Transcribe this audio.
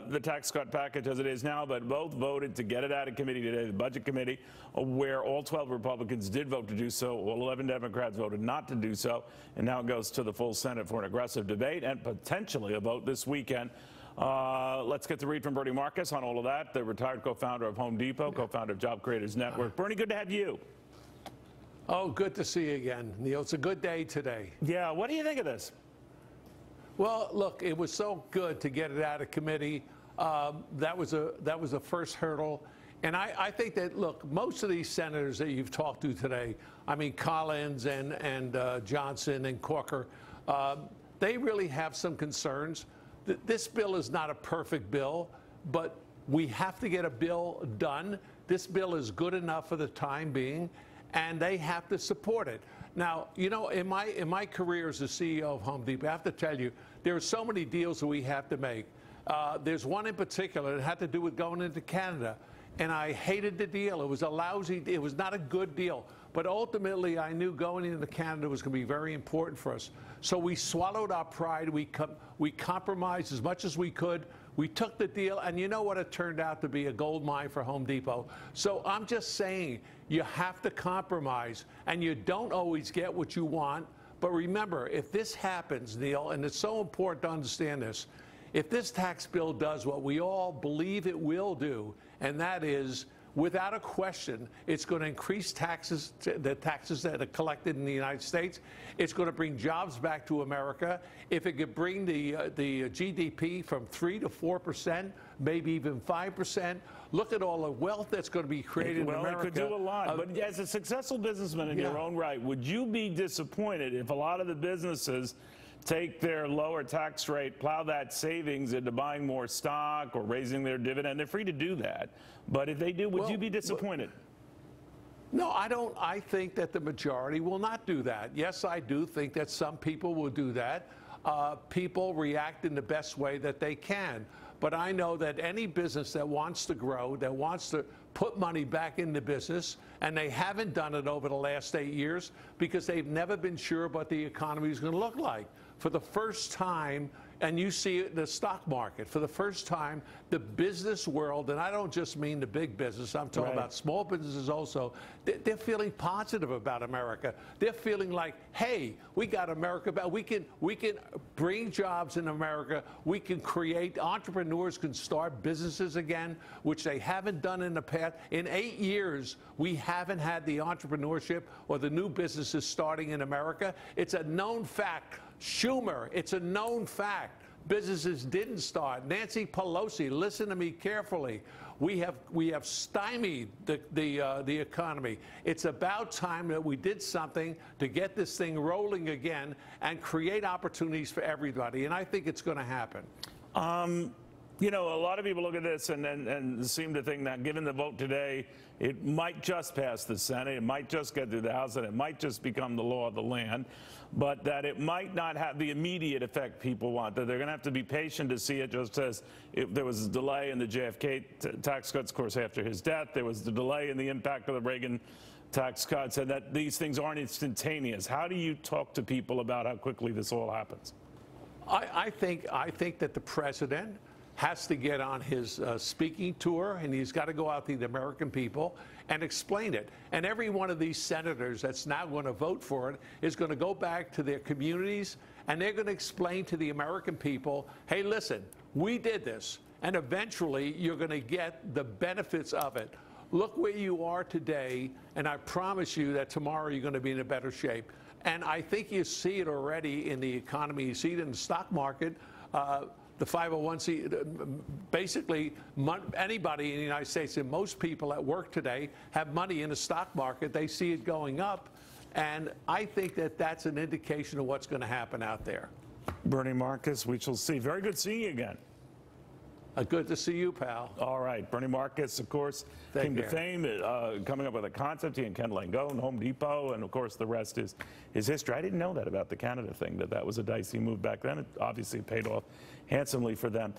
the tax cut package as it is now, but both voted to get it out of committee today, the Budget Committee, where all 12 Republicans did vote to do so. All 11 Democrats voted not to do so, and now it goes to the full Senate for an aggressive debate and potentially a vote this weekend. Let's get the read from Bernie Marcus on all of that, the retired co-founder of Home Depot, co-founder of Job Creators Network. Bernie, good to have you. Oh, good to see you again, Neil. It's a good day today. Yeah, what do you think of this? Well, look, it was so good to get it out of committee. That was a first hurdle. And I think that, look, most of these senators that you've talked to today, I mean, Collins and Johnson and Corker, they really have some concerns. This bill is not a perfect bill, but we have to get a bill done. This bill is good enough for the time being, and they have to support it. Now, you know, in my career as the CEO of Home Depot, I have to tell you, there are so many deals that we have to make. There's one in particular that had to do with going into Canada, and I hated the deal. It was a lousy, it was not a good deal. But ultimately, I knew going into Canada was going to be very important for us. So we swallowed our pride. We compromised as much as we could. We took the deal, and you know what? It turned out to be a gold mine for Home Depot. So I'm just saying, you have to compromise, and you don't always get what you want. But remember, if this happens, Neil, and it's so important to understand this, if this tax bill does what we all believe it will do, and that is, without a question, it's going to increase taxes, the taxes that are collected in the United States. It's going to bring jobs back to America. If it could bring the GDP from 3 to 4%, maybe even 5%, look at all the wealth that's going to be created in America. Well, it could do a lot. But as a successful businessman in your own right, would you be disappointed if a lot of the businesses take their lower tax rate, plow that savings into buying more stock or raising their dividend? They're free to do that. But if they do, would you be disappointed? No, I don't. I think that the majority will not do that. Yes, I do think that some people will do that. People react in the best way that they can. But I know that any business that wants to grow, that wants to put money back into business, and they haven't done it over the last 8 years because they've never been sure what the economy is going to look like. For the first time, and you see it in the stock market, for the first time, the business world, and I don't just mean the big business, I'm talking about small businesses also, they're feeling positive about America. They're feeling like, hey, we got America back. We can bring jobs in America. We can create, entrepreneurs can start businesses again, which they haven't done in the past. In 8 years, we haven't had the entrepreneurship or the new businesses starting in America. It's a known fact. Schumer, it's a known fact. Businesses didn't start. Nancy Pelosi, listen to me carefully. We have stymied the economy. It's about time that we did something to get this thing rolling again and create opportunities for everybody. And I think it's going to happen. You know, a lot of people look at this and seem to think that given the vote today, it might just pass the Senate, it might just get through the House, and it might just become the law of the land, but that it might not have the immediate effect people want, that they're going to have to be patient to see it, just as there was a delay in the JFK tax cuts, of course, after his death. There was the delay in the impact of the Reagan tax cuts, and that these things aren't instantaneous. How do you talk to people about how quickly this all happens? I think that the president has to get on his speaking tour, and he's got to go out to the American people and explain it. And every one of these senators that's now going to vote for it is going to go back to their communities, and they're going to explain to the American people, hey, listen, we did this, and eventually you're going to get the benefits of it. Look where you are today, and I promise you that tomorrow you're going to be in a better shape. And I think you see it already in the economy. You see it in the stock market. The 501c, basically anybody in the United States, and most people at work today have money in the stock market. They see it going up, and I think that that's an indication of what's going to happen out there. Bernie Marcus, we shall see. Very good seeing you again. Good to see you, pal. All right. Bernie Marcus, of course, came to fame, coming up with a concept. He and Ken Langone, Home Depot, and, of course, the rest is history. I didn't know that about the Canada thing, that was a dicey move back then. It obviously paid off handsomely for them.